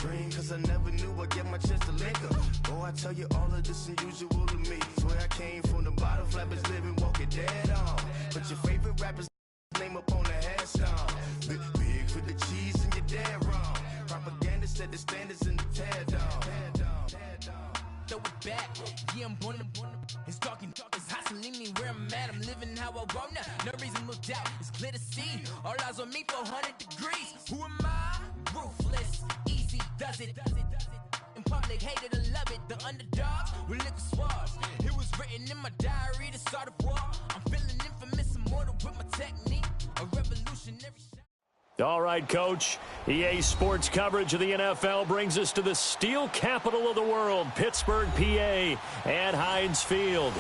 green, cause I never knew I'd get my chance to link up. Oh, I tell you all of this unusual to me. Swear I came from the bottom, flappers living, walking dead on. But your favorite rapper's name up on the headstone. Big for the cheese and you're dead wrong. Propaganda set the standards in the tear down. Throw it back, yeah, I'm born to. It's dark, it's hustling me where I'm at. I'm living how I want now. No reason to look out, it's clear to see. All eyes on me, 400 degrees. Who am I? Ruthless, easy does it. In public, hated to love it. The underdogs with liquor swabs. It was written in my diary to start a war. I'm feeling infamous, immortal with my technique. A revolutionary. All right, Coach. EA Sports coverage of the NFL brings us to the steel capital of the world, Pittsburgh, PA, at Heinz Field.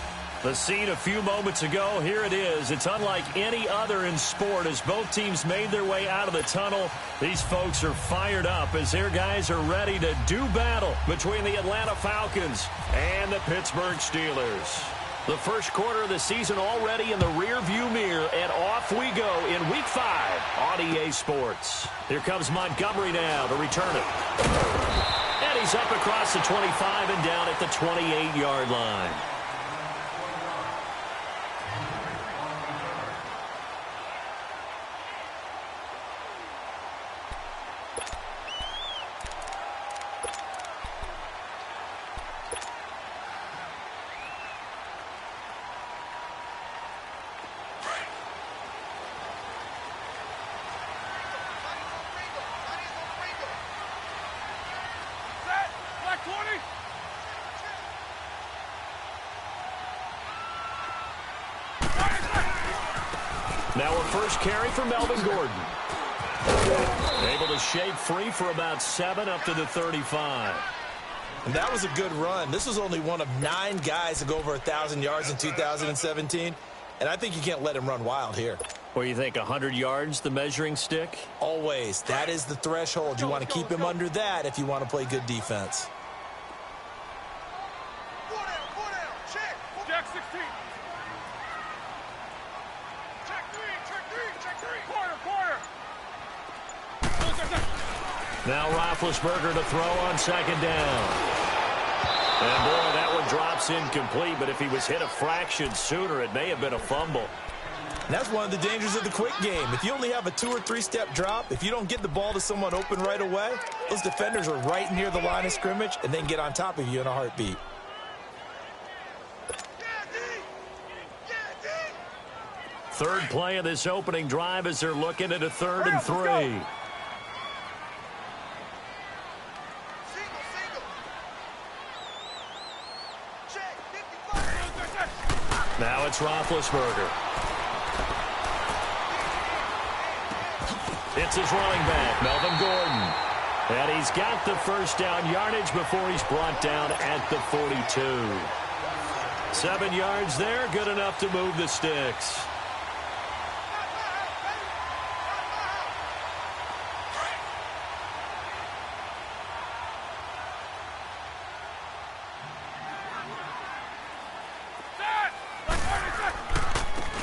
The scene a few moments ago, here it is. It's unlike any other in sport as both teams made their way out of the tunnel. These folks are fired up as their guys are ready to do battle between the Atlanta Falcons and the Pittsburgh Steelers. The first quarter of the season already in the rear-view mirror, and off we go in Week 5 on EA Sports. Here comes Montgomery now to return it. And he's up across the 25 and down at the 28-yard line. Now a first carry for Melvin Gordon. Able to shake free for about 7 up to the 35. And that was a good run. This was only one of 9 guys to go over 1,000 yards in 2017. And I think you can't let him run wild here. What do you think, 100 yards, the measuring stick? Always. That is the threshold. You want to keep him under that if you want to play good defense. Jack 16. Now Roethlisberger to throw on second down. And boy, that one drops incomplete, but if he was hit a fraction sooner, it may have been a fumble. And that's one of the dangers of the quick game. If you only have a 2- or 3-step drop, if you don't get the ball to someone open right away, those defenders are right near the line of scrimmage and then get on top of you in a heartbeat. Third play of this opening drive as they're looking at a 3rd and 3. Now it's Roethlisberger. It's his running back, Melvin Gordon. And he's got the first down yardage before he's brought down at the 42. 7 yards there, good enough to move the sticks.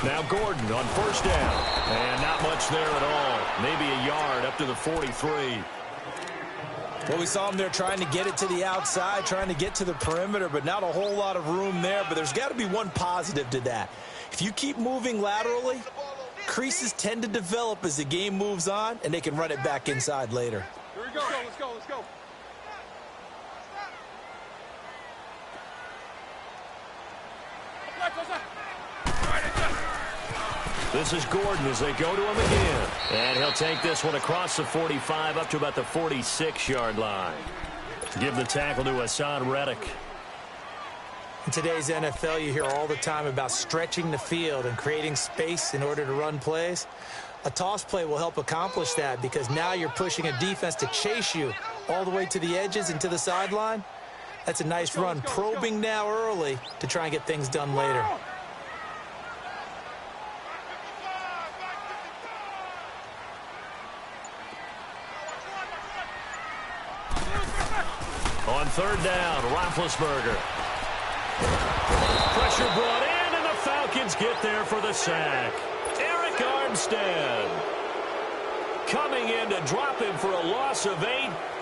Now Gordon on first down. And not much there at all. Maybe a yard up to the 43. Well, we saw him there trying to get it to the outside, trying to get to the perimeter, but not a whole lot of room there. But there's got to be one positive to that. If you keep moving laterally, creases tend to develop as the game moves on, and they can run it back inside later. Here we go. Let's go. Let's go. This is Gordon as they go to him again. And he'll take this one across the 45 up to about the 46-yard line. Give the tackle to Hassan Reddick. In today's NFL, you hear all the time about stretching the field and creating space in order to run plays. A toss play will help accomplish that because now you're pushing a defense to chase you all the way to the edges and to the sideline. That's a nice run, probing now early to try and get things done later. On third down, Roethlisberger. Pressure brought in, and the Falcons get there for the sack. Eric Armstead. coming in to drop him for a loss of 8,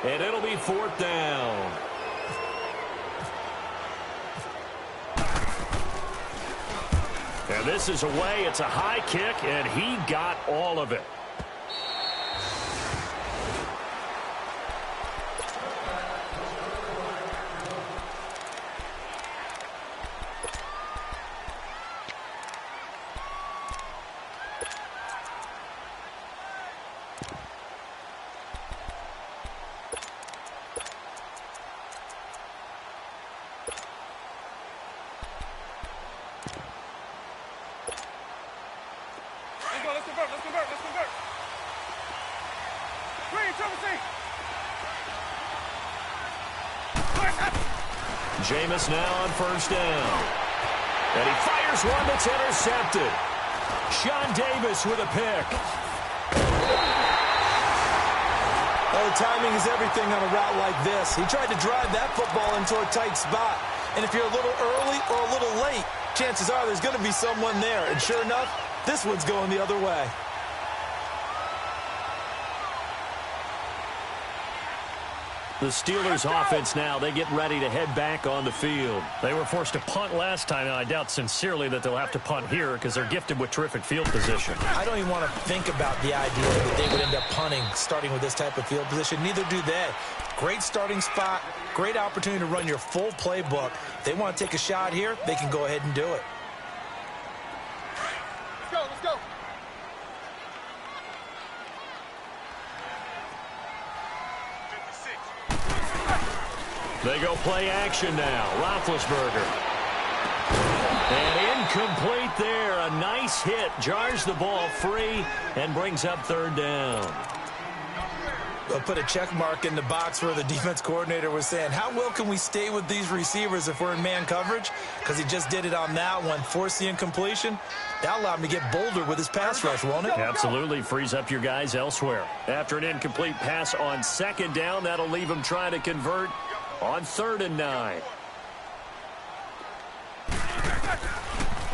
and it'll be 4th down. And this is away. It's a high kick, and he got all of it. Jameis now on 1st down. And he fires one that's intercepted. Sean Davis with a pick. Well, the timing is everything on a route like this. He tried to drive that football into a tight spot. And if you're a little early or a little late, chances are there's going to be someone there. And sure enough, this one's going the other way. The Steelers offense now, they get ready to head back on the field. They were forced to punt last time, and I doubt sincerely that they'll have to punt here because they're gifted with terrific field position. I don't even want to think about the idea that they would end up punting starting with this type of field position. Neither do they. Great starting spot, great opportunity to run your full playbook. If they want to take a shot here, they can go ahead and do it. Let's go, let's go. They go play action now. Roethlisberger. And incomplete there. A nice hit. Jars the ball free and brings up 3rd down. They'll put a check mark in the box where the defense coordinator was saying, how well can we stay with these receivers if we're in man coverage? Because he just did it on that one. Force the incompletion. That'll allow him to get bolder with his pass rush, won't it? Absolutely. Frees up your guys elsewhere. After an incomplete pass on 2nd down, that'll leave him trying to convert on 3rd and 9.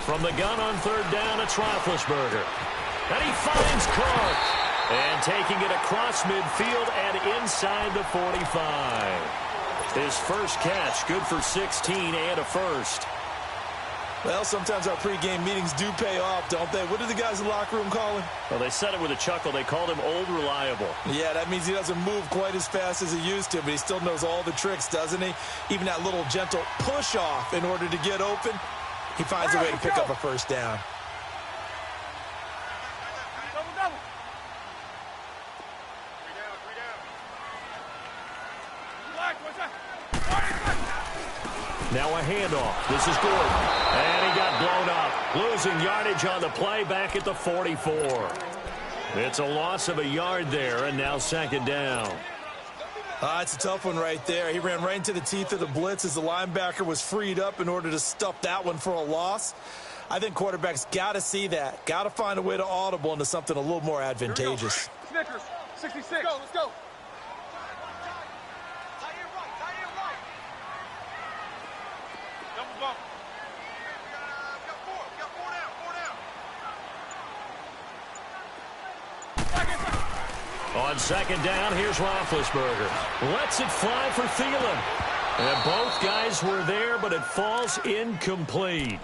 From the gun on 3rd down, it's Roethlisberger. And he finds Cook. And taking it across midfield and inside the 45. His first catch, good for 16 and a first. Well, sometimes our pregame meetings do pay off, don't they? What do the guys in the locker room call him? Well, they said it with a chuckle. They called him Old Reliable. Yeah, that means he doesn't move quite as fast as he used to, but he still knows all the tricks, doesn't he? Even that little gentle push-off in order to get open, he finds a way to pick up a 1st down. Now a handoff. This is Gordon. And he got blown up. Losing yardage on the play back at the 44. It's a loss of a yard there, and now 2nd down. It's a tough one right there. He ran right into the teeth of the blitz as the linebacker was freed up in order to stuff that one for a loss. I think quarterbacks got to see that. Got to find a way to audible into something a little more advantageous. Snickers, 66. Let's go, let's go. On 2nd down, here's Roethlisberger. Lets it fly for Thielen. And both guys were there, but it falls incomplete.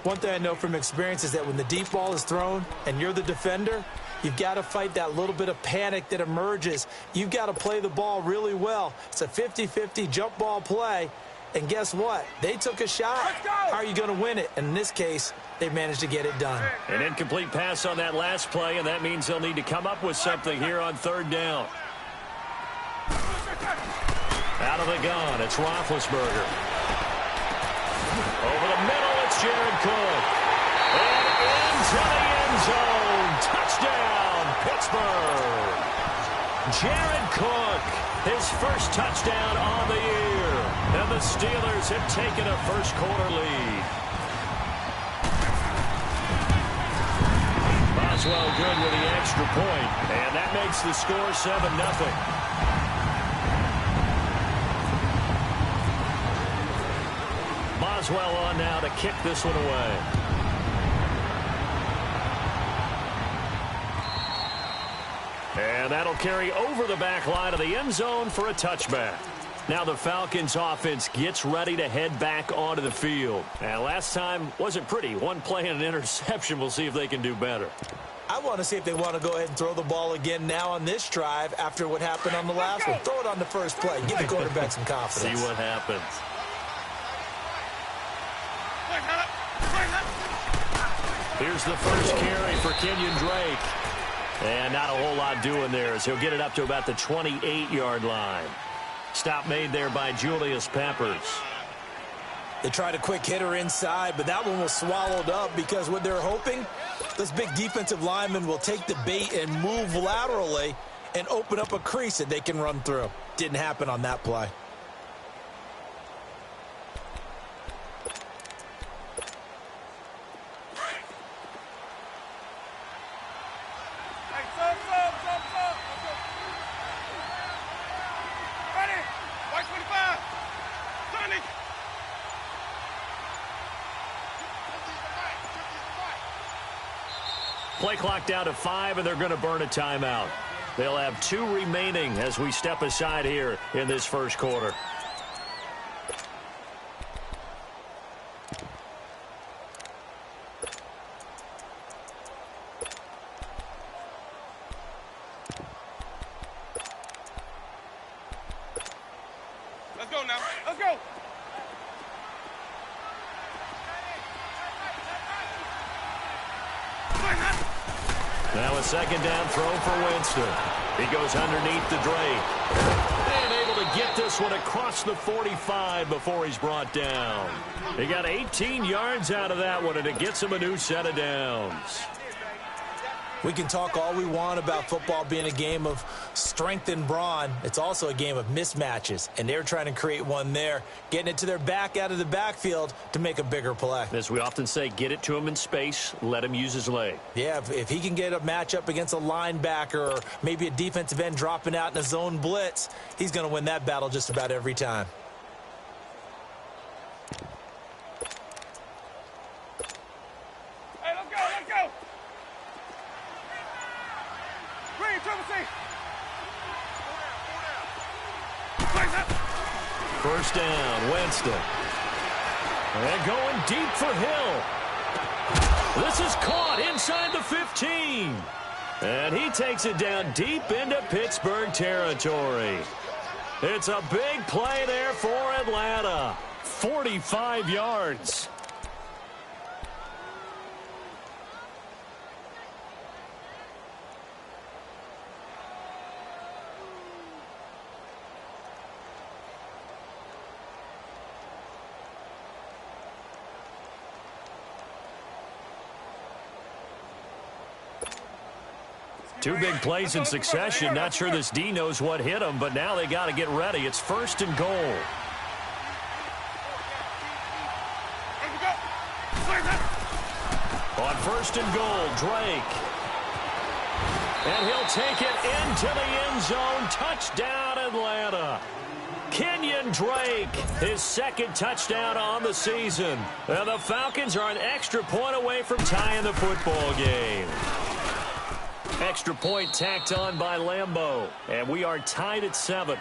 One thing I know from experience is that when the deep ball is thrown and you're the defender, you've got to fight that little bit of panic that emerges. You've got to play the ball really well. It's a 50-50 jump ball play. And guess what? They took a shot. How are you going to win it? And in this case, they managed to get it done. An incomplete pass on that last play, and that means they'll need to come up with something here on 3rd down. Out of the gun, it's Roethlisberger. Over the middle, it's Jared Cook. And into the end zone. Touchdown, Pittsburgh. Jared Cook, his first touchdown on the year. And the Steelers have taken a first-quarter lead. Boswell good with the extra point, and that makes the score 7-0. Boswell on now to kick this one away. And that'll carry over the back line of the end zone for a touchback. Now the Falcons offense gets ready to head back onto the field. And last time wasn't pretty. One play and an interception. We'll see if they can do better. I want to see if they want to go ahead and throw the ball again now on this drive after what happened on the last one. Throw it on the first play. Give the quarterback some confidence. See what happens. Here's the first carry for Kenyon Drake. And not a whole lot doing there as he'll get it up to about the 28-yard line. Stop made there by Julius Peppers. They tried a quick hitter inside, but that one was swallowed up because what they're hoping, this big defensive lineman will take the bait and move laterally and open up a crease that they can run through. Didn't happen on that play. Play clock down to 5, and they're going to burn a timeout. They'll have 2 remaining as we step aside here in this first quarter. Let's go now. Let's go. Now a second down throw for Winston. He goes underneath the Drake. And able to get this one across the 45 before he's brought down. He got 18 yards out of that one, and it gets him a new set of downs. We can talk all we want about football being a game of strength and brawn. It's also a game of mismatches, and they're trying to create one there, getting it to their back out of the backfield to make a bigger play. As we often say, get it to him in space, let him use his leg. Yeah, if he can get a matchup against a linebacker or maybe a defensive end dropping out in a zone blitz, he's going to win that battle just about every time. Hey, let's go, let's go. First down, Winston. And going deep for Hill. This is caught inside the 15. And he takes it down deep into Pittsburgh territory. It's a big play there for Atlanta. 45 yards. Two big plays in succession. Not sure this D knows what hit him, but now they got to get ready. It's first and goal. On first and goal, Drake. And he'll take it into the end zone. Touchdown, Atlanta. Kenyon Drake, his second touchdown on the season. And the Falcons are an extra point away from tying the football game. Extra point tacked on by Lambeau. And we are tied at 7.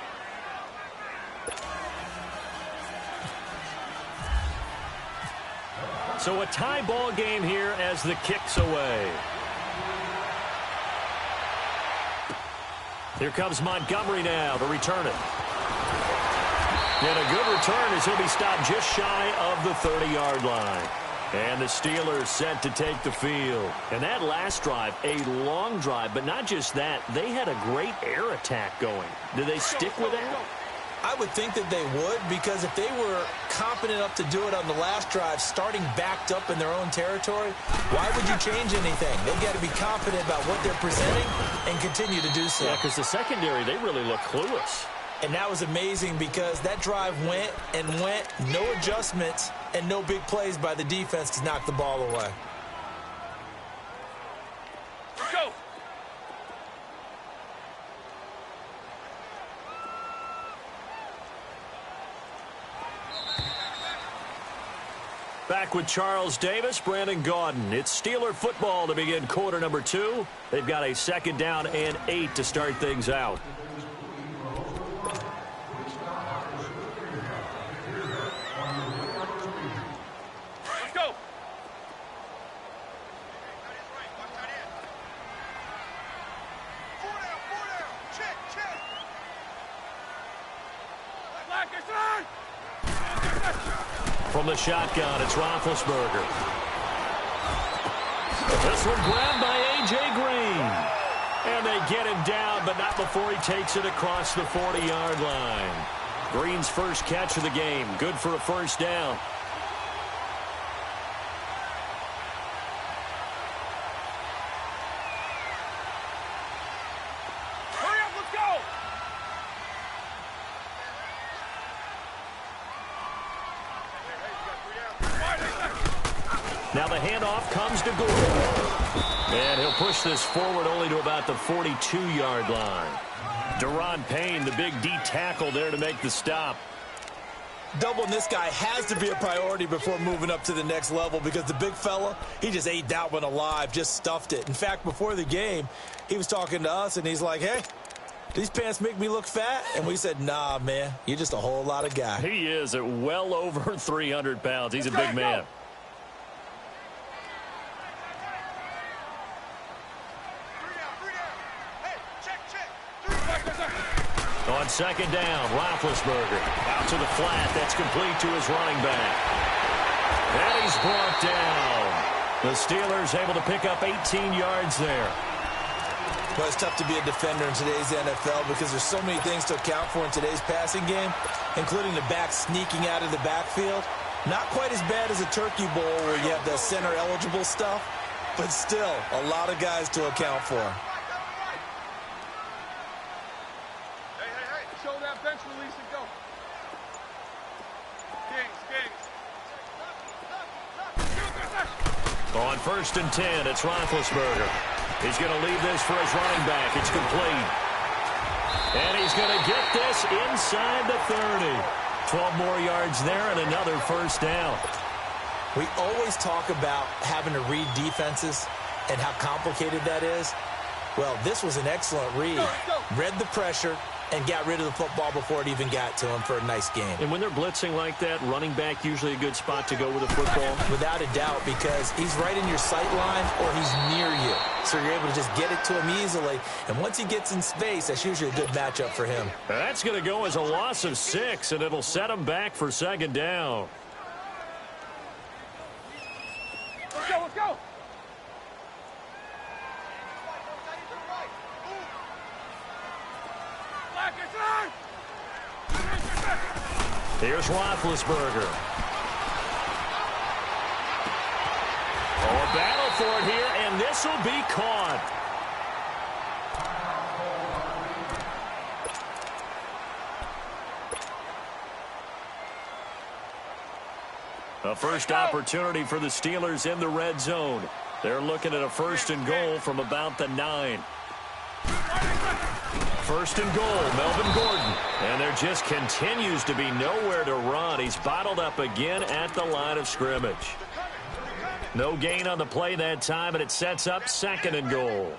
So a tie ball game here as the kick's away. Here comes Montgomery now to return it. And a good return as he'll be stopped just shy of the 30-yard line. And the Steelers set to take the field. And that last drive, a long drive, but not just that. They had a great air attack going. Do they stick with that? I would think that they would, because if they were competent enough to do it on the last drive, starting backed up in their own territory, why would you change anything? They've got to be confident about what they're presenting and continue to do so. Yeah, because the secondary, they really look clueless. And that was amazing because that drive went and went, no adjustments, and no big plays by the defense to knock the ball away. Let's go. Back with Charles Davis, Brandon Gaudin. It's Steeler football to begin quarter number 2. They've got a 2nd down and 8 to start things out. Let's go. From the shotgun, it's Roethlisberger. This one grabbed by A.J. Green. And they get him down, but not before he takes it across the 40-yard line. Green's first catch of the game. Good for a first down. Hurry up, let's go. Now the handoff comes to Gordon. And he'll push this forward only to about the 42-yard line. Daron Payne, the big D tackle there to make the stop. Doubling this guy has to be a priority before moving up to the next level because the big fella, he just ate that one alive, just stuffed it. In fact, before the game, he was talking to us, and he's like, hey, these pants make me look fat? And we said, nah, man, you're just a whole lot of guy. He is at well over 300 pounds. He's a big man. On 2nd down, Roethlisberger out to the flat. That's complete to his running back. And he's brought down. The Steelers able to pick up 18 yards there. Well, it's tough to be a defender in today's NFL because there's so many things to account for in today's passing game, including the back sneaking out of the backfield. Not quite as bad as a turkey bowl where you have the center-eligible stuff, but still a lot of guys to account for. Show that bench release and go. Kings. On 1st and 10, it's Roethlisberger. He's going to leave this for his running back. It's complete. And he's going to get this inside the 30. 12 more yards there and another first down. We always talk about having to read defenses and how complicated that is. Well, this was an excellent read. Read the pressure and got rid of the football before it even got to him for a nice game. And when they're blitzing like that, running back usually a good spot to go with the football? Without a doubt, because he's right in your sight line or he's near you. So you're able to just get it to him easily. And once he gets in space, that's usually a good matchup for him. That's going to go as a loss of 6, and it'll set him back for 2nd down. Let's go. Here's Roethlisberger. A battle for it here, and this will be caught. A first opportunity for the Steelers in the red zone. They're looking at a 1st and goal from about the 9. 1st and goal, Melvin Gordon. And there just continues to be nowhere to run. He's bottled up again at the line of scrimmage. No gain on the play that time, and it sets up 2nd and goal.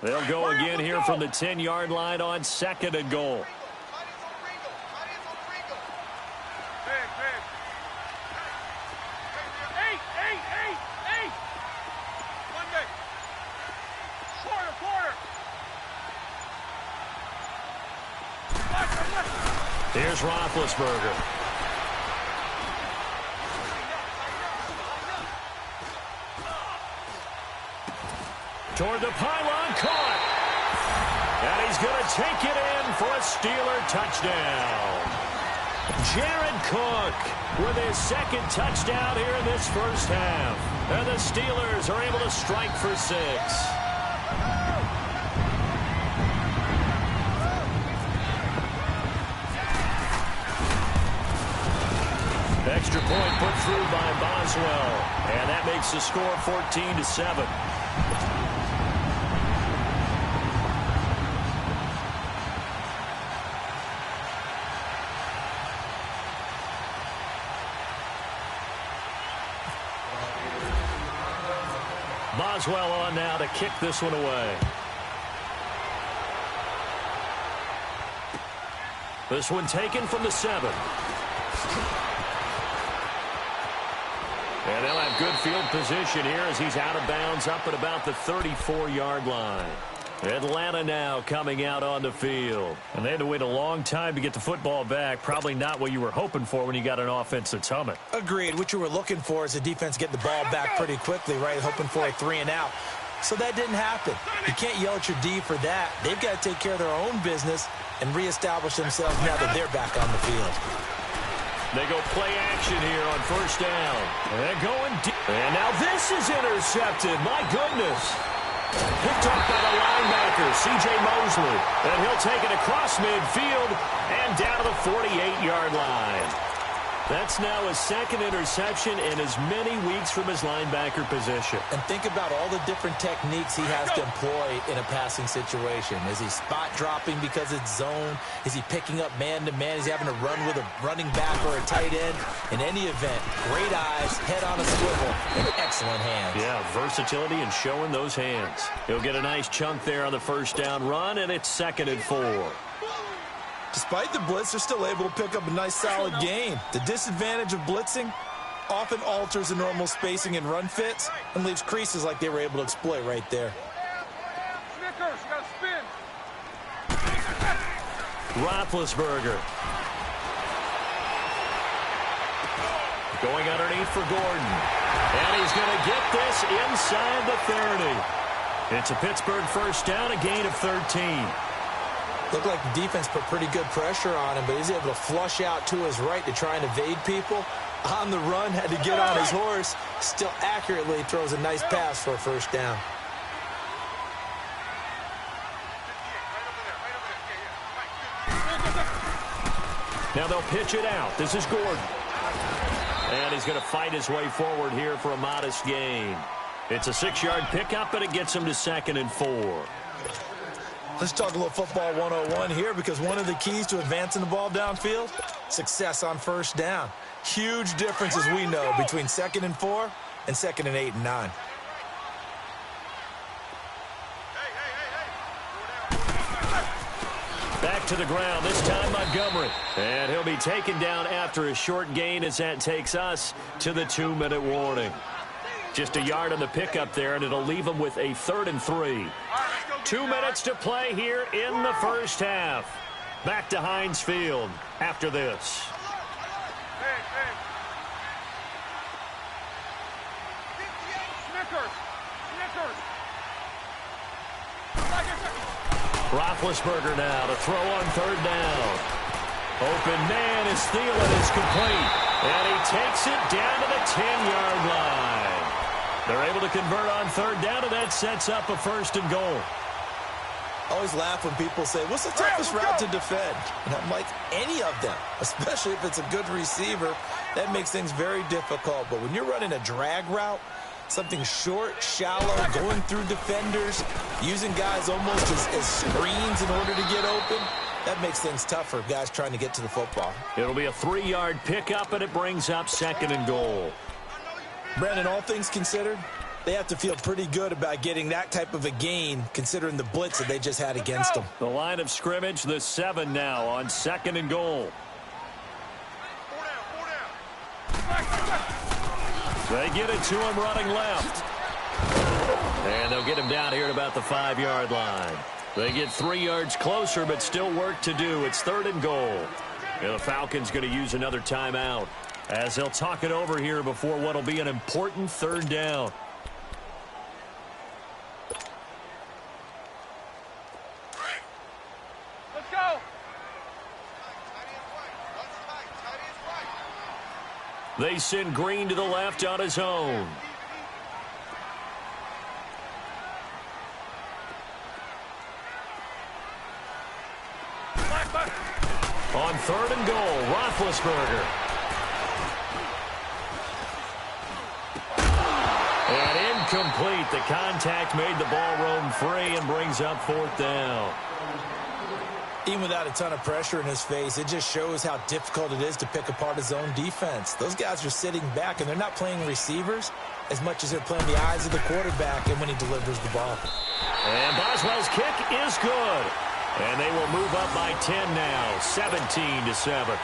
They'll go again here from the 10-yard line on 2nd and goal. Here's Roethlisberger. Toward the pylon, caught. And he's going to take it in for a Steeler touchdown. Jared Cook with his 2nd touchdown here in this first half. And the Steelers are able to strike for 6. Extra point put through by Boswell. And that makes the score 14-7. Boswell on now to kick this one away. This one taken from the 7. And they'll have good field position here as he's out of bounds up at about the 34-yard line. Atlanta now coming out on the field. And they had to wait a long time to get the football back. Probably not what you were hoping for when you got an offense that's humming. Agreed. What you were looking for is the defense getting the ball back pretty quickly, right? Hoping for a 3-and-out. So that didn't happen. You can't yell at your D for that. They've got to take care of their own business and reestablish themselves now that they're back on the field. They go play action here on first down. They're going deep. And now this is intercepted. My goodness. Picked up by the linebacker, C.J. Mosley. And he'll take it across midfield and down to the 48-yard line. That's now his second interception in as many weeks from his linebacker position. And think about all the different techniques he has to employ in a passing situation. Is he spot dropping because it's zone? Is he picking up man-to-man? Is he having to run with a running back or a tight end? In any event, great eyes, head on a swivel, and excellent hands. Yeah, versatility and showing those hands. He'll get a nice chunk there on the first down run, and it's 2nd and 4. Despite the blitz, they're still able to pick up a nice, solid gain. The disadvantage of blitzing often alters the normal spacing and run fits and leaves creases like they were able to exploit right there. Snickers, you gotta spin. Roethlisberger. Going underneath for Gordon. And he's going to get this inside the 30. It's a Pittsburgh first down, a gain of 13. Looked like the defense put pretty good pressure on him, but he's able to flush out to his right to try and evade people. On the run, had to get on his horse. Still accurately throws a nice pass for a first down. Now they'll pitch it out. This is Gordon. And he's going to fight his way forward here for a modest gain. It's a 6-yard pickup, and it gets him to 2nd and 4. Let's talk a little football 101 here, because one of the keys to advancing the ball downfield, success on first down. Huge difference, as we know, between 2nd and 4 and 2nd and 8 and 9. Back to the ground, this time Montgomery. And he'll be taken down after a short gain as that takes us to the 2-minute warning. Just a yard on the pickup there, and it'll leave him with a 3rd and 3. 2 minutes to play here in the first half. Back to Heinz Field after this. Roethlisberger now to throw on 3rd down. Open man is Thielen is complete. And he takes it down to the 10-yard line. They're able to convert on 3rd down, and that sets up a 1st and goal. I always laugh when people say, what's the toughest route to defend? And I'm like, any of them, especially if it's a good receiver. That makes things very difficult. But when you're running a drag route, something short, shallow, going through defenders, using guys almost as screens in order to get open, that makes things tough for guys trying to get to the football. It'll be a 3-yard pickup, and it brings up 2nd and goal. Brandon, all things considered, they have to feel pretty good about getting that type of a gain, considering the blitz that they just had against them. The line of scrimmage, the 7 now on 2nd and goal. They get it to him running left. And they'll get him down here at about the 5-yard line. They get 3 yards closer, but still work to do. It's 3rd and goal. And the Falcons going to use another timeout as they'll talk it over here before what will be an important 3rd down. Let's go. They send Green to the left on his own. On 3rd and goal, Roethlisberger. And incomplete. The contact made the ball roam free and brings up 4th down. Even without a ton of pressure in his face, it just shows how difficult it is to pick apart his own defense. Those guys are sitting back, and they're not playing receivers. as much as they're playing the eyes of the quarterback and when he delivers the ball. And Boswell's kick is good. And they will move up by 10 now, 17-7.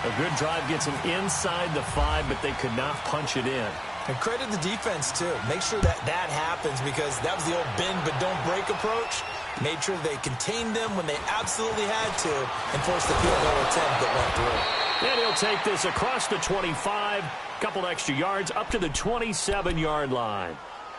A good drive gets them inside the 5, but they could not punch it in. And credit the defense, too. Make sure that happens, because that was the old bend but don't break approach. Made sure they contained them when they absolutely had to and forced the field goal attempt that went through. And he'll take this across the 25, couple extra yards up to the 27-yard line.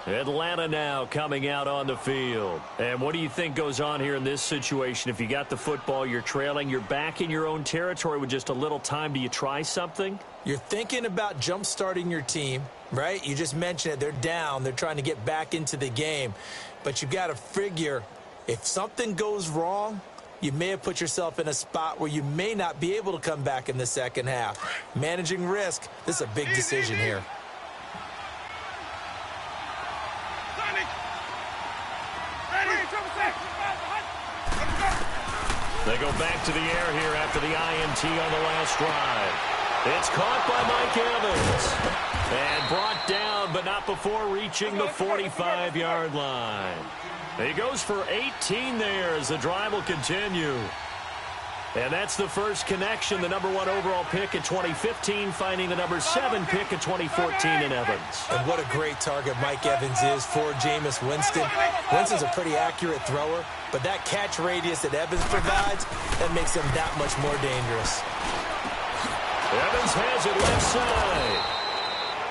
Atlanta now coming out on the field. And what do you think goes on here in this situation? If you got the football, you're trailing, you're back in your own territory with just a little time. Do you try something? You're thinking about jump-starting your team, right? You just mentioned it. They're down. They're trying to get back into the game. But you've got to figure, if something goes wrong, you may have put yourself in a spot where you may not be able to come back in the second half. Managing risk, this is a big decision here. They go back to the air here after the INT on the last drive. It's caught by Mike Evans. And brought down, but not before reaching the 45-yard line. He goes for 18 there as the drive will continue. And that's the first connection, the #1 overall pick in 2015, finding the #7 pick in 2014 in Evans. And what a great target Mike Evans is for Jameis Winston. Winston's a pretty accurate thrower, but that catch radius that Evans provides, that makes him that much more dangerous. Evans has it left side.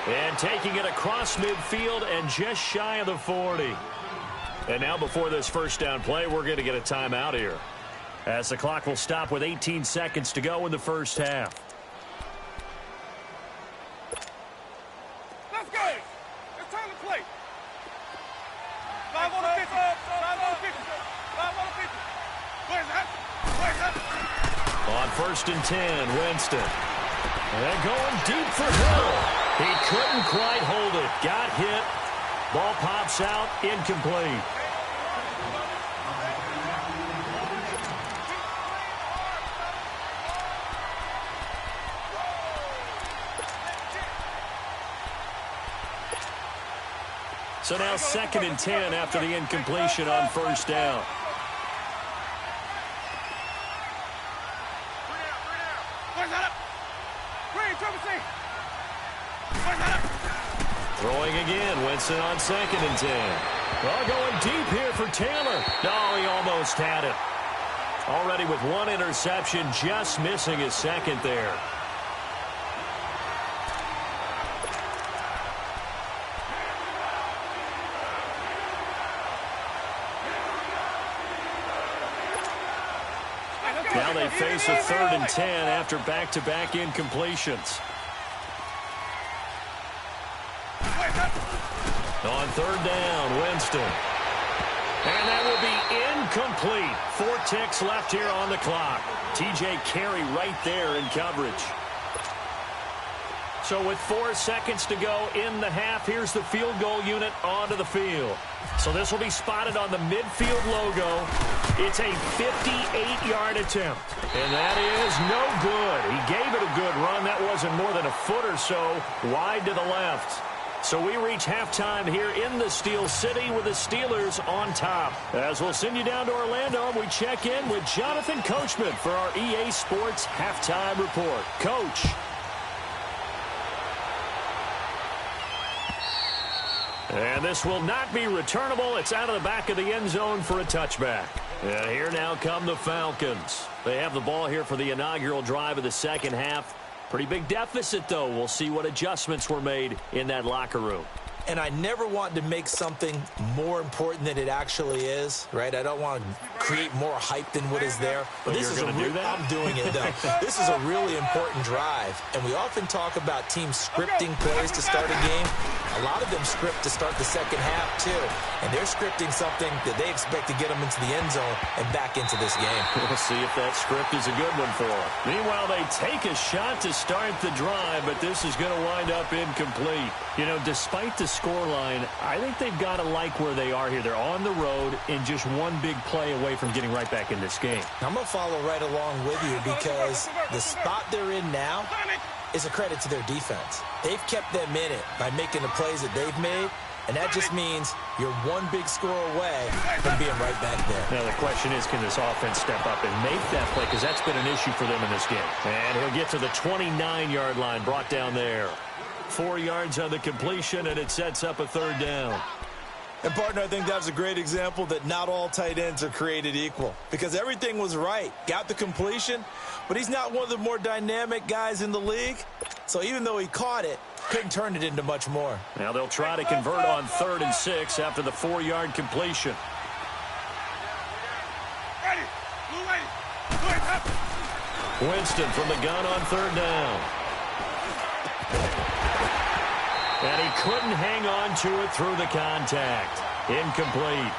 And taking it across midfield and just shy of the 40. And now before this first down play, we're going to get a timeout here, as the clock will stop with 18 seconds to go in the first half. Let's go. It's time to play. 5 on the 50. 5 on the 50. 5 on the 50. Where's that? Where's that? On 1st and 10, Winston. And going deep for Hill. He couldn't quite hold it. Got hit. Ball pops out. Incomplete. So now 2nd and 10 after the incompletion on 1st down. Throwing again, Winston on 2nd and 10. Well, going deep here for Taylor. No, he almost had it. Already with 1 interception, just missing his 2nd there. Now they face a 3rd and 10 after back-to-back incompletions. On 3rd down, Winston. And that will be incomplete. 4 ticks left here on the clock. T.J. Carey right there in coverage. So with 4 seconds to go in the half, here's the field goal unit onto the field. So this will be spotted on the midfield logo. It's a 58-yard attempt. And that is no good. He gave it a good run. That wasn't more than a foot or so wide to the left. So we reach halftime here in the Steel City with the Steelers on top. As we'll send you down to Orlando, we check in with Jonathan Coachman for our EA Sports Halftime Report. Coach. And this will not be returnable. It's out of the back of the end zone for a touchback. And here now come the Falcons. They have the ball here for the inaugural drive of the second half. Pretty big deficit, though. We'll see what adjustments were made in that locker room. And I never want to make something more important than it actually is, right? I don't want to create more hype than what is there. But this is I'm doing it, though. This is a really important drive. And we often talk about teams scripting plays to start a game. A lot of them script to start the second half, too. And they're scripting something that they expect to get them into the end zone and back into this game. We'll see if that script is a good one for them. Meanwhile, they take a shot to start the drive, but this is going to wind up incomplete. You know, despite the scoreline, I think they've got to like where they are here. They're on the road and just one big play away from getting right back in this game. I'm going to follow right along with you because the spot they're in now, is a credit to their defense. They've kept them in it by making the plays that they've made, and that just means you're one big score away from being right back there. Now the question is, can this offense step up and make that play? Because that's been an issue for them in this game. And he'll get to the 29-yard line, brought down there. 4 yards on the completion, and it sets up a 3rd down. And, partner, I think that's a great example that not all tight ends are created equal, because everything was right. Got the completion, but he's not one of the more dynamic guys in the league. So even though he caught it, couldn't turn it into much more. Now they'll try to convert on 3rd and 6 after the 4-yard completion. Winston from the gun on 3rd down. And he couldn't hang on to it through the contact. Incomplete.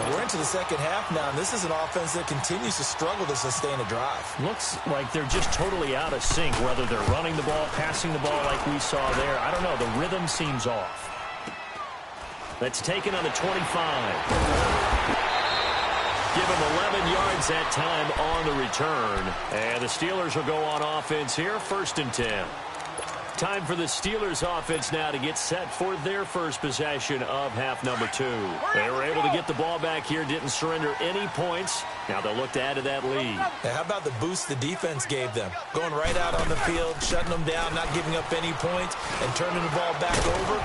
We're into the second half now, and this is an offense that continues to struggle to sustain a drive. Looks like they're just totally out of sync, whether they're running the ball, passing the ball like we saw there. I don't know. The rhythm seems off. That's taken on the 25. Give him 11 yards that time on the return. And the Steelers will go on offense here, 1st and 10. Time for the Steelers offense now to get set for their first possession of half number 2. They were able to get the ball back here, didn't surrender any points. Now they'll look to add to that lead. Hey, how about the boost the defense gave them? Going right out on the field, shutting them down, not giving up any points, and turning the ball back over.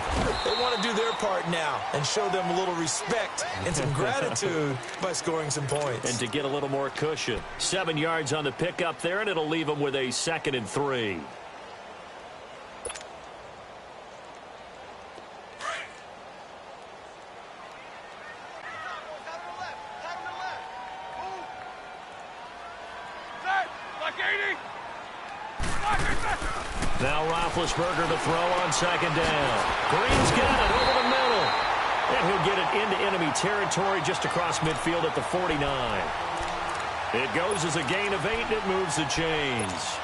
They want to do their part now and show them a little respect and some gratitude by scoring some points. And to get a little more cushion. 7 yards on the pickup there, and it'll leave them with a 2nd and 3. Now Roethlisberger to throw on 2nd down. Green's got it over the middle. And he'll get it into enemy territory just across midfield at the 49. It goes as a gain of 8, and it moves the chains.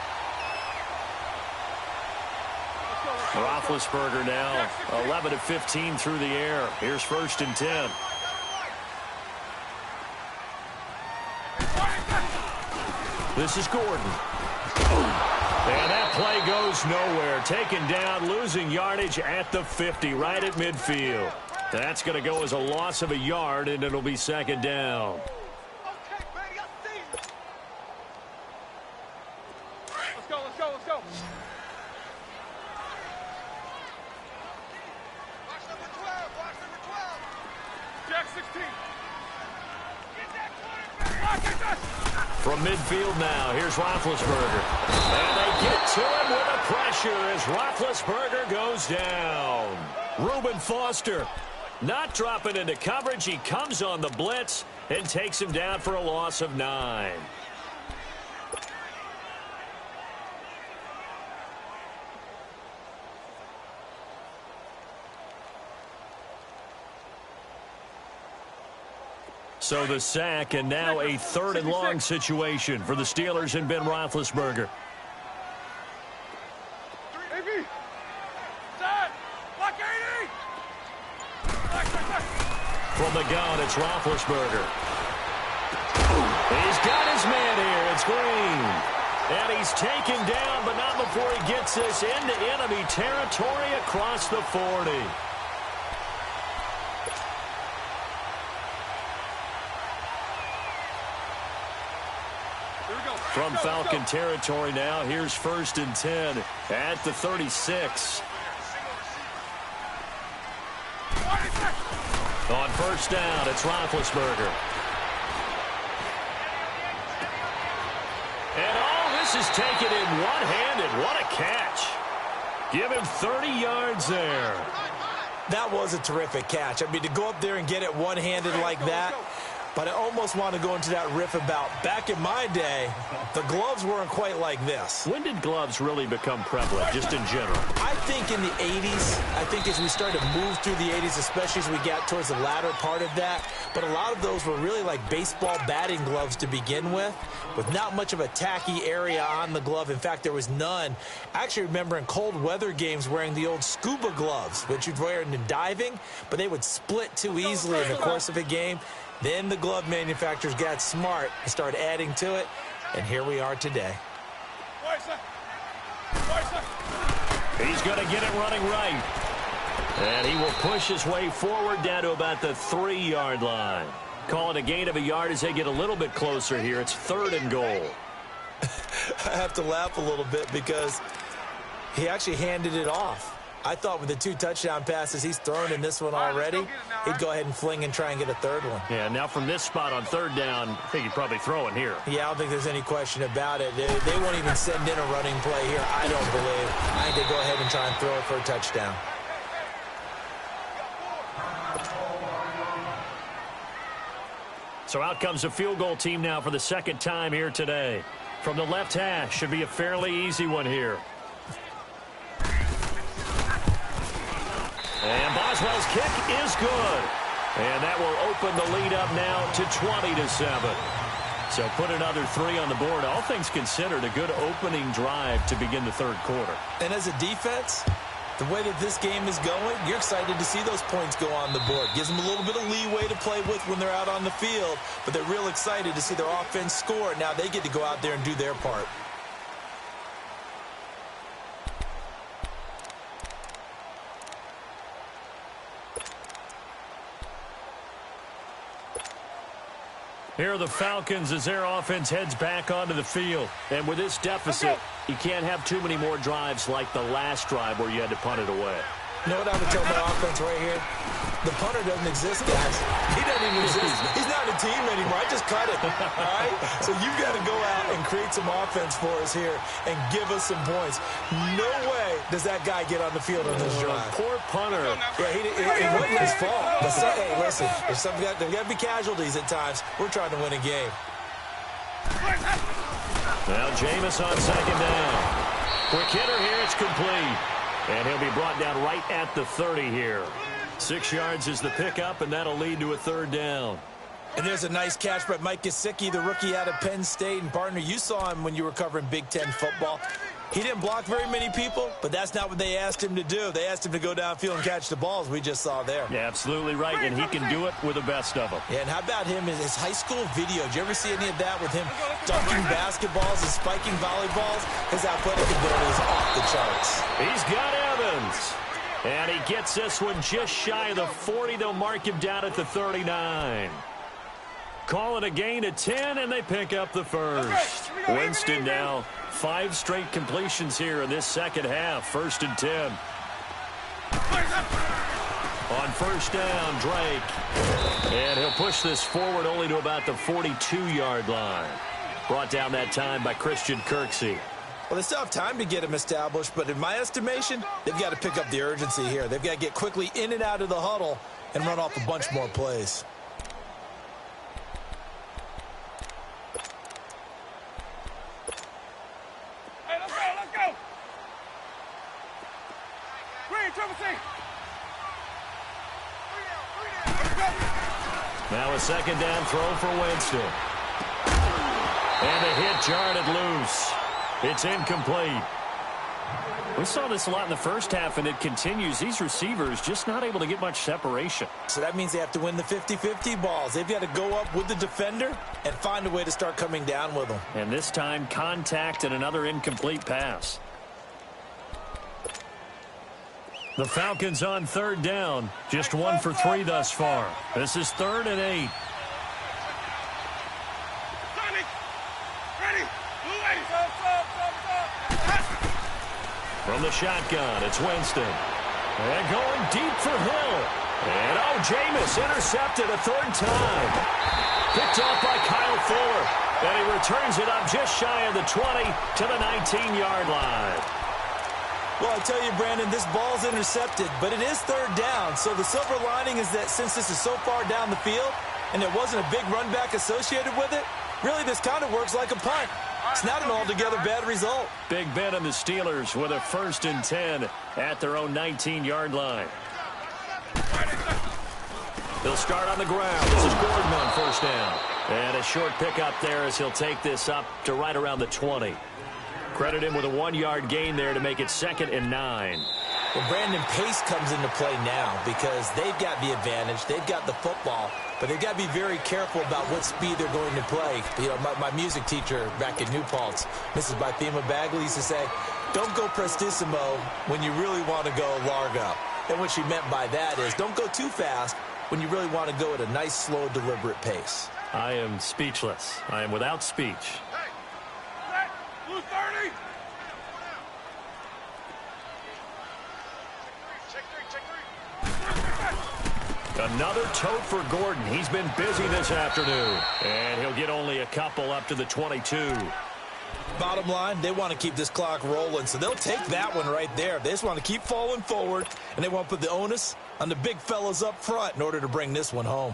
Roethlisberger now 11 of 15 through the air. Here's 1st and 10. This is Gordon. And that play goes nowhere. Taken down, losing yardage at the 50, right at midfield. That's going to go as a loss of a yard, and it'll be 2nd down. Let's go. Watch number 12. Jack 16. Get that quarterback. From midfield now, here's Roethlisberger. And they get to him with the pressure as Roethlisberger goes down. Reuben Foster not dropping into coverage. He comes on the blitz and takes him down for a loss of 9. So the sack, and now a 3rd and long situation for the Steelers and Ben Roethlisberger. From the gun, it's Roethlisberger. He's got his man here. It's Green. And he's taken down, but not before he gets this into enemy territory across the 40. From Falcon territory now, here's 1st and 10 at the 36. On 1st down, it's Roethlisberger. And all this is taken in one-handed. What a catch. Give him 30 yards there. That was a terrific catch. I mean, to go up there and get it one-handed like that. But I almost want to go into that riff about back in my day, the gloves weren't quite like this. When did gloves really become prevalent, just in general? I think in the 80s. I think as we started to move through the 80s, especially as we got towards the latter part of that. But a lot of those were really like baseball batting gloves to begin with not much of a tacky area on the glove. In fact, there was none. I actually remember in cold weather games wearing the old scuba gloves, which you'd wear in diving, but they would split too easily in the course of a game. Then the glove manufacturers got smart and started adding to it, and here we are today. He's going to get it running right. And he will push his way forward down to about the 3-yard line. Call it a gain of a yard as they get a little bit closer here. It's 3rd and goal. I have to laugh a little bit because he actually handed it off. I thought with the 2 touchdown passes he's thrown in this one already, he'd go ahead and fling and try and get a 3rd one. Yeah, now from this spot on 3rd down, I think he'd probably throw it here. Yeah, I don't think there's any question about it. They won't even send in a running play here, I don't believe. I think they go ahead and try and throw it for a touchdown. So out comes a field goal team now for the 2nd time here today. From the left hash, should be a fairly easy one here. And Boswell's kick is good. And that will open the lead up now to 20-7. So put another 3 on the board. All things considered, a good opening drive to begin the 3rd quarter. And as a defense, the way that this game is going, you're excited to see those points go on the board. Gives them a little bit of leeway to play with when they're out on the field, but they're real excited to see their offense score. Now they get to go out there and do their part. Here are the Falcons as their offense heads back onto the field. And with this deficit, you can't have too many more drives like the last drive where you had to punt it away. You know what I would tell my offense right here? The punter doesn't exist, guys. He doesn't even exist. He's not a team anymore. I just cut it, all right? So you've got to go out and create some offense for us here and give us some points. No way does that guy get on the field on this drive. Poor punter. Yeah, it wasn't his fault. But hey, listen, there's got to be casualties at times. We're trying to win a game. Now Jameis on 2nd down. Quick hitter here, it's complete. And he'll be brought down right at the 30 here. 6 yards is the pickup, and that'll lead to a 3rd down. And there's a nice catch by Mike Gesicki, the rookie out of Penn State. And, partner, you saw him when you were covering Big Ten football. He didn't block very many people, but that's not what they asked him to do. They asked him to go downfield and catch the balls we just saw there. Yeah, absolutely right, and he can do it with the best of them. Yeah, and how about him in his high school video? Did you ever see any of that with him dunking basketballs and spiking volleyballs? His athletic ability is off the charts. He's got Evans. And he gets this one just shy of the 40. They'll mark him down at the 39. Call it a gain of 10, and they pick up the first. Winston now, 5 straight completions here in this 2nd half. 1st and 10. On 1st down, Drake. And he'll push this forward only to about the 42-yard line. Brought down that time by Christian Kirksey. Well, they still have time to get him established, but in my estimation, they've got to pick up the urgency here. They've got to get quickly in and out of the huddle and run off a bunch more plays. Hey, let's go! Green, triple C! Now a 2nd down throw for Winston. And the hit jarred loose. It's incomplete. We saw this a lot in the 1st half, and it continues. These receivers just not able to get much separation. So that means they have to win the 50-50 balls. They've got to go up with the defender and find a way to start coming down with them. And this time, contact and another incomplete pass. The Falcons on 3rd down. Just 1 for 3 thus far. This is 3rd and 8. From the shotgun, it's Winston. And going deep for Hill. And Jameis intercepted a 3rd time. Picked off by Kyle Fuller. And he returns it up just shy of the 20 to the 19-yard line. Well, I tell you, Brandon, this ball's intercepted, but it is 3rd down. So the silver lining is that since this is so far down the field and there wasn't a big run back associated with it, really this kind of works like a punt. It's not an altogether bad result. Big Ben and the Steelers with a 1st and 10 at their own 19-yard line. They'll start on the ground. This is Gordon on 1st down. And a short pickup there as he'll take this up to right around the 20. Credit him with a 1-yard gain there to make it 2nd and 9. Well, Brandon, pace comes into play now because they've got the advantage. They've got the football, but they've got to be very careful about what speed they're going to play. You know, my music teacher back in New Paltz, Mrs. Bythema Bagley, used to say, Don't go prestissimo when you really want to go largo. And what she meant by that is don't go too fast when you really want to go at a nice, slow, deliberate pace. I am speechless. I am without speech. Hey, blue 30. Another tote for Gordon. He's been busy this afternoon. And he'll get only a couple up to the 22. Bottom line, they want to keep this clock rolling, so they'll take that one right there. They just want to keep falling forward, and they want to put the onus on the big fellas up front in order to bring this one home.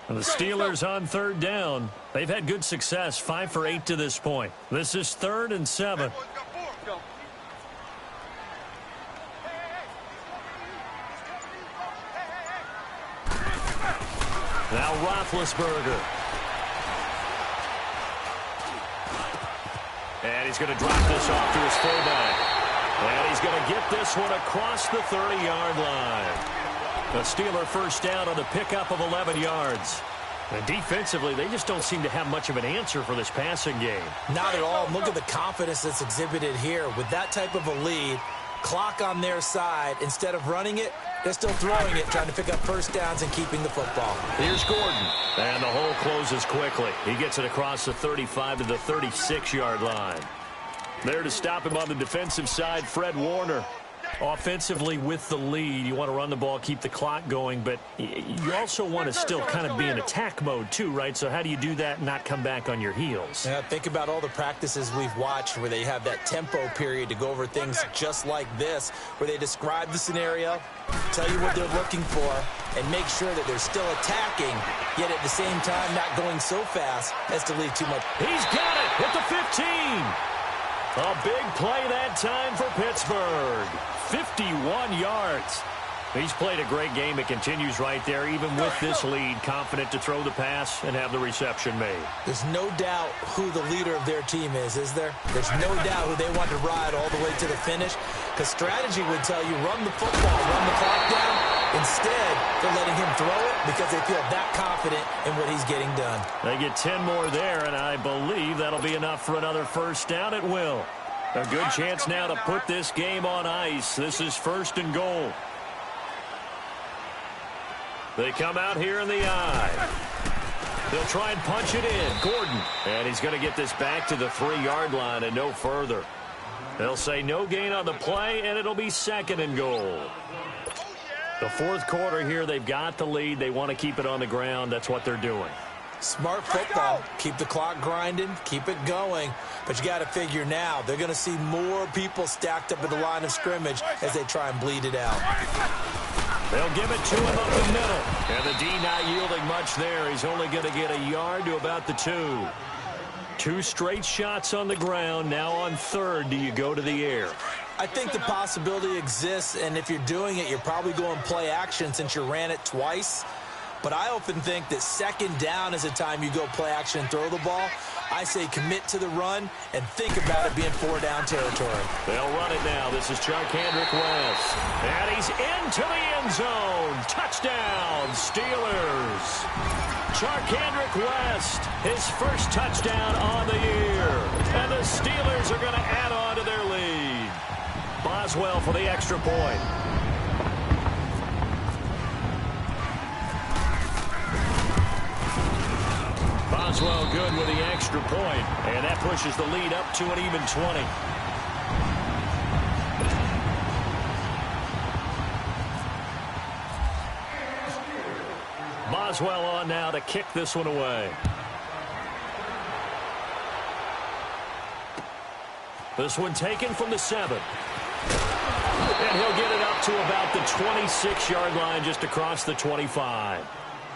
And the Steelers on third down. They've had good success, 5 for 8 to this point. This is 3rd and 7. Now Roethlisberger. And he's going to drop this off to his fullback. And he's going to get this one across the 30-yard line. A Steeler first down on the pickup of 11 yards. And defensively, they just don't seem to have much of an answer for this passing game. Not at all. Look at the confidence that's exhibited here. With that type of a lead, clock on their side, instead of running it, they're still throwing it, trying to pick up first downs and keeping the football. Here's Gordon. And the hole closes quickly. He gets it across the 35 to the 36-yard line. There to stop him on the defensive side, Fred Warner. Offensively with the lead, you want to run the ball, keep the clock going, but you also want to still kind of be in attack mode too, right? So how do you do that and not come back on your heels? Yeah, think about all the practices we've watched where they have that tempo period to go over things just like this, where they describe the scenario, tell you what they're looking for, and make sure that they're still attacking, yet at the same time not going so fast as to leave too much. He's got it at the 15. A big play that time for Pittsburgh. 51 yards. He's played a great game. It continues right there, even with this lead, confident to throw the pass and have the reception made. There's no doubt who the leader of their team is there? There's no doubt who they want to ride all the way to the finish, because strategy would tell you run the football, run the clock down. Instead, they're letting him throw it because they feel that confident in what he's getting done. They get 10 more there, and I believe that'll be enough for another first down. It will. A good chance now to put this game on ice. This is 1st and goal. They come out here in the eye. They'll try and punch it in. Gordon. And he's going to get this back to the 3-yard line and no further. They'll say no gain on the play, and it'll be 2nd and goal. The 4th quarter here, they've got the lead. They want to keep it on the ground. That's what they're doing. Smart football. Keep the clock grinding. Keep it going. But you got to figure now, they're going to see more people stacked up at the line of scrimmage as they try and bleed it out. They'll give it to him up the middle. And the D not yielding much there. He's only going to get a yard to about the 2. 2 straight shots on the ground. Now on 3rd, do you go to the air? I think the possibility exists, and if you're doing it, you're probably going play action since you ran it twice. But I often think that 2nd down is the time you go play action and throw the ball. I say commit to the run and think about it being 4-down territory. They'll run it now. This is Charkandrick West. And he's into the end zone. Touchdown, Steelers. Charkandrick West, his first touchdown on the year. And the Steelers are going to add on to their lead. Boswell for the extra point. Boswell good with the extra point, and that pushes the lead up to an even 20. Boswell on now to kick this one away. This one taken from the 7. And he'll get it up to about the 26-yard line, just across the 25.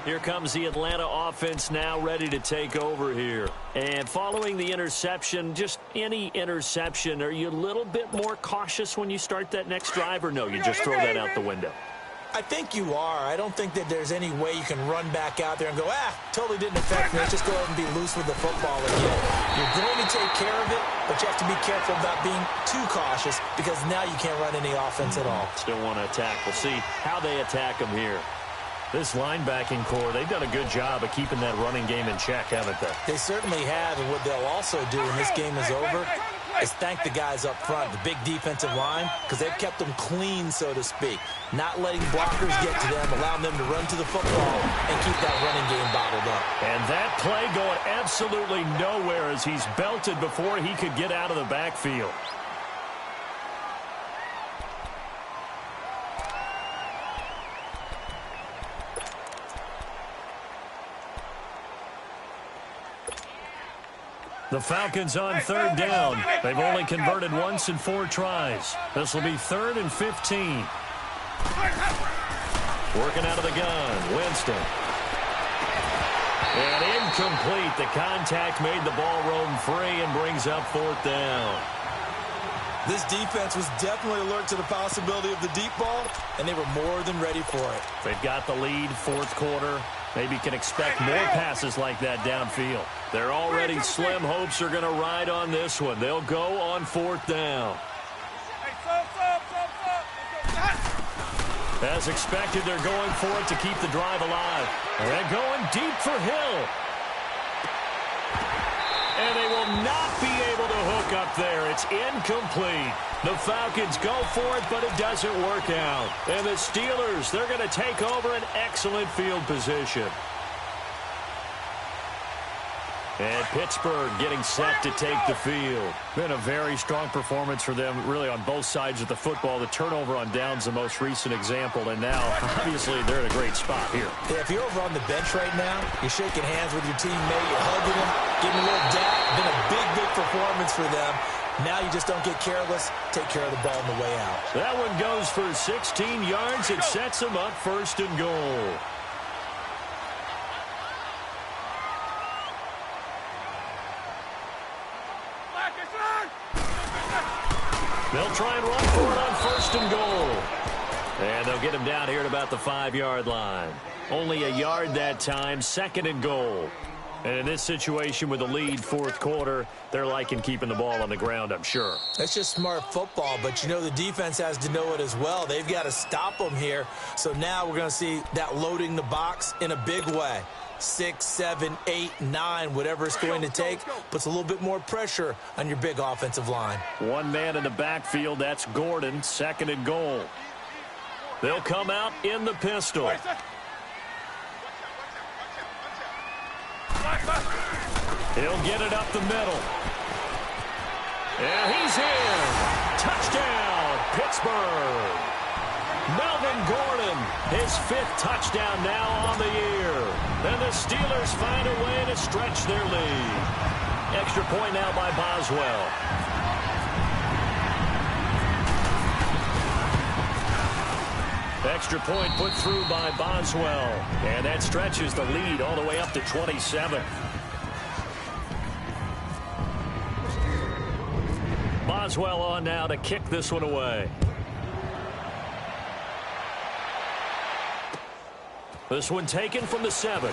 Here comes the Atlanta offense now ready to take over here. And following the interception, just any interception, are you a little bit more cautious when you start that next drive, or no, you just throw that out the window? I think you are. I don't think that there's any way you can run back out there and go, totally didn't affect me. Let's just go ahead and be loose with the football again. You're going to take care of it, but you have to be careful about being too cautious because now you can't run any offense at all. Still want to attack. We'll see how they attack them here. This linebacking core, they've done a good job of keeping that running game in check, haven't they? They certainly have, and what they'll also do when this game is over is thank the guys up front, the big defensive line, because they've kept them clean, so to speak. Not letting blockers get to them, allowing them to run to the football and keep that running game bottled up. And that play going absolutely nowhere as he's belted before he could get out of the backfield. The Falcons on third down. They've only converted once in 4 tries. This will be 3rd and 15. Working out of the gun, Winston. And incomplete. The contact made the ball roam free and brings up 4th down. This defense was definitely alert to the possibility of the deep ball, and they were more than ready for it. They've got the lead, 4th quarter. Maybe can expect more passes like that downfield. Their already slim hopes are going to ride on this one. They'll go on 4th down. As expected, they're going for it to keep the drive alive. And they're going deep for Hill. And they will not be able to hook up there. It's incomplete. The Falcons go for it, but it doesn't work out. And the Steelers, they're going to take over an excellent field position. And Pittsburgh getting set to take the field. Been a very strong performance for them, really, on both sides of the football. The turnover on downs, the most recent example. And now, obviously, they're in a great spot here. Yeah, if you're over on the bench right now, you're shaking hands with your teammate, you're hugging him, giving a little dap. Been a big, big performance for them. Now you just don't get careless. Take care of the ball on the way out. That one goes for 16 yards. It sets them up 1st and goal. They'll try and run for it on 1st and goal. And they'll get him down here at about the 5-yard line. Only a yard that time, 2nd and goal. And in this situation with the lead, 4th quarter, they're liking keeping the ball on the ground, I'm sure. That's just smart football, but you know the defense has to know it as well. They've got to stop them here. So now we're going to see that loading the box in a big way. 6, 7, 8, 9, whatever it's going to take, puts a little bit more pressure on your big offensive line. One man in the backfield, that's Gordon, 2nd and goal. They'll come out in the pistol. He'll get it up the middle. And he's in. Touchdown, Pittsburgh. Melvin Gordon, his 5th touchdown now on the year. And the Steelers find a way to stretch their lead. Extra point now by Boswell. Extra point put through by Boswell. And that stretches the lead all the way up to 27. Boswell on now to kick this one away. This one taken from the 7.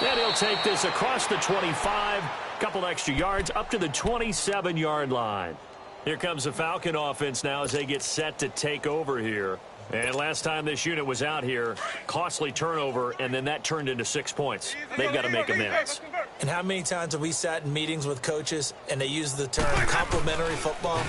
And he'll take this across the 25. Couple extra yards up to the 27-yard line. Here comes the Falcon offense now as they get set to take over here. And last time this unit was out here, costly turnover, and then that turned into 6 points. They've got to make amends. And how many times have we sat in meetings with coaches and they use the term complementary football?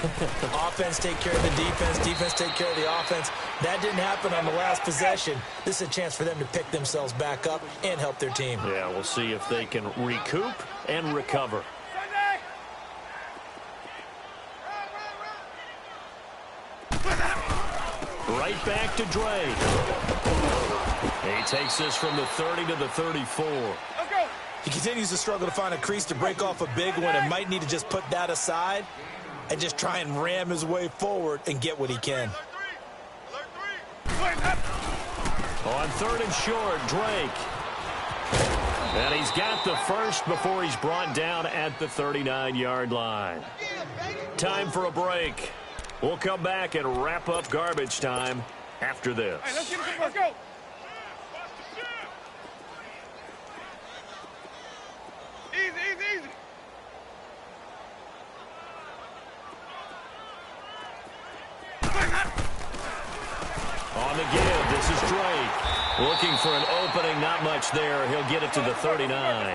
Offense take care of the defense, defense take care of the offense. That didn't happen on the last possession. This is a chance for them to pick themselves back up and help their team. Yeah, we'll see if they can recoup and recover. Right back to Drake. He takes this from the 30 to the 34. He continues to struggle to find a crease to break off a big one and might need to just put that aside and just try and ram his way forward and get what he can. On 3rd and short, Drake. And he's got the first before he's brought down at the 39-yard line. Time for a break. We'll come back and wrap up garbage time after this. Hey, let's get it. Let's go. Easy, easy, easy. On the give, this is Drake. Looking for an opening, not much there. He'll get it to the 39.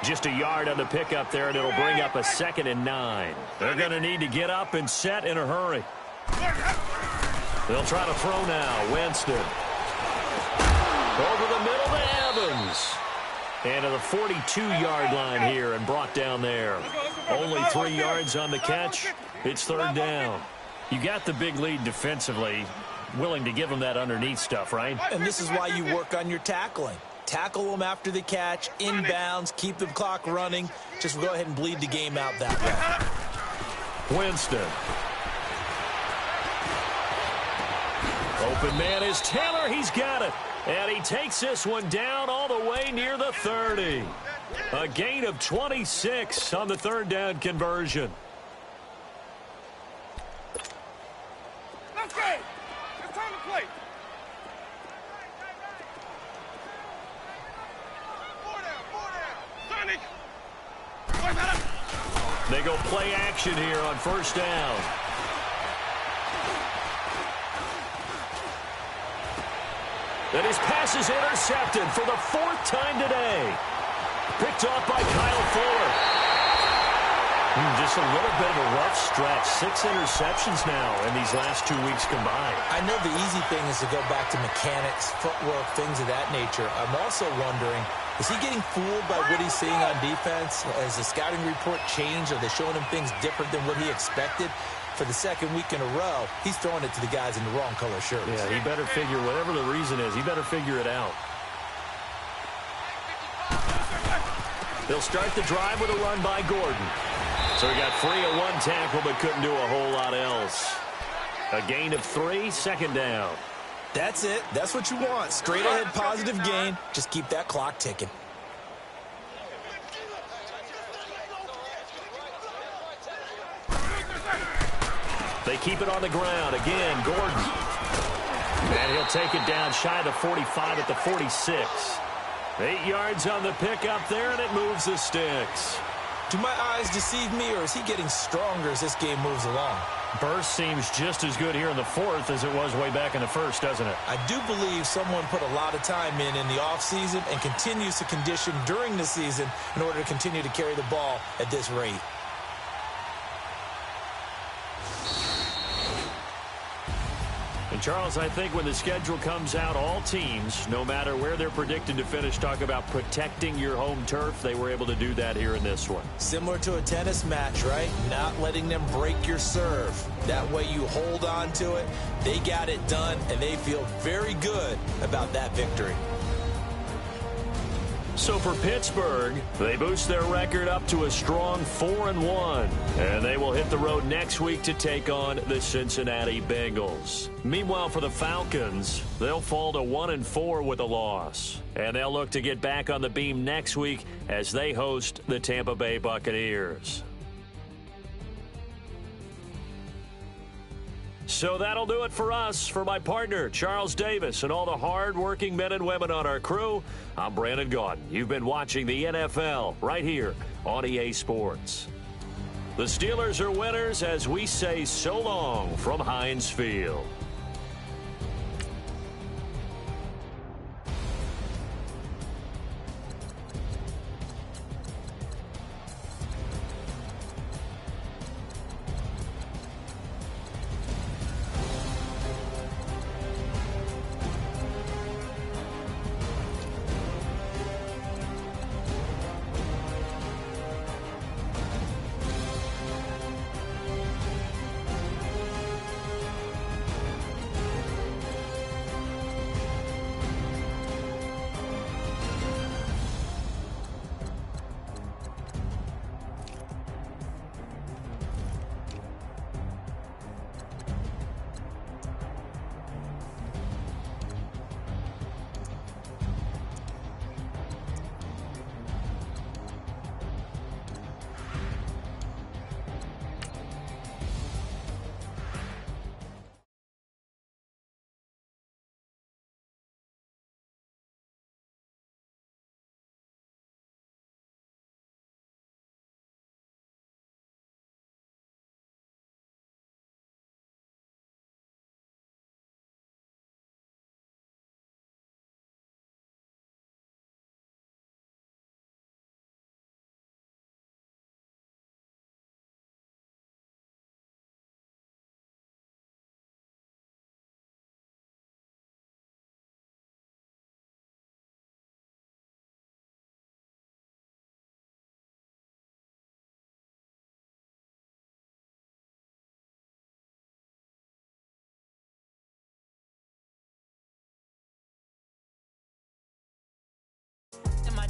Just a yard on the pickup there, and it'll bring up a 2nd and 9. They're going to need to get up and set in a hurry. They'll try to throw now. Winston. Over the middle to Evans. And to the 42-yard line here and brought down there. Only 3 yards on the catch. It's 3rd down. You got the big lead defensively. Willing to give them that underneath stuff, right? And this is why you work on your tackling. Tackle them after the catch, inbounds, keep the clock running. Just go ahead and bleed the game out that way. Winston. Open man is Taylor. He's got it. And he takes this one down all the way near the 30. A gain of 26 on the 3rd down conversion. Let's go. It's time to play. They go play action here on 1st down. And his pass is intercepted for the 4th time today. Picked off by Kyle Fuller. Just a little bit of a rough stretch. 6 interceptions now in these last 2 weeks combined. I know the easy thing is to go back to mechanics, footwork, things of that nature. I'm also wondering, is he getting fooled by what he's seeing on defense? Has the scouting report changed? Are they showing him things different than what he expected? For the 2nd week in a row, he's throwing it to the guys in the wrong color shirts. Yeah, he better figure, whatever the reason is, he better figure it out. They'll start the drive with a run by Gordon. So he got free of 1 tackle, but couldn't do a whole lot else. A gain of 3, 2nd down. That's it. That's what you want. Straight ahead positive gain. Just keep that clock ticking. They keep it on the ground. Again, Gordon. And he'll take it down shy of the 45 at the 46. 8 yards on the pickup there, and it moves the sticks. Do my eyes deceive me, or is he getting stronger as this game moves along? Burst seems just as good here in the 4th as it was way back in the 1st, doesn't it? I do believe someone put a lot of time in the offseason and continues to condition during the season in order to continue to carry the ball at this rate. And, Charles, I think when the schedule comes out, all teams, no matter where they're predicted to finish, talk about protecting your home turf. They were able to do that here in this one. Similar to a tennis match, right? Not letting them break your serve. That way you hold on to it. They got it done, and they feel very good about that victory. So for Pittsburgh, they boost their record up to a strong 4-1. And they will hit the road next week to take on the Cincinnati Bengals. Meanwhile, for the Falcons, they'll fall to 1-4 with a loss. And they'll look to get back on the beam next week as they host the Tampa Bay Buccaneers. So that'll do it for us. For my partner, Charles Davis, and all the hard-working men and women on our crew, I'm Brandon Gaudin. You've been watching the NFL right here on EA Sports. The Steelers are winners as we say so long from Heinz Field.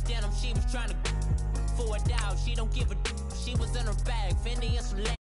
denim, she was trying to for a doubt. She don't give a she was in her bag, Fendi and some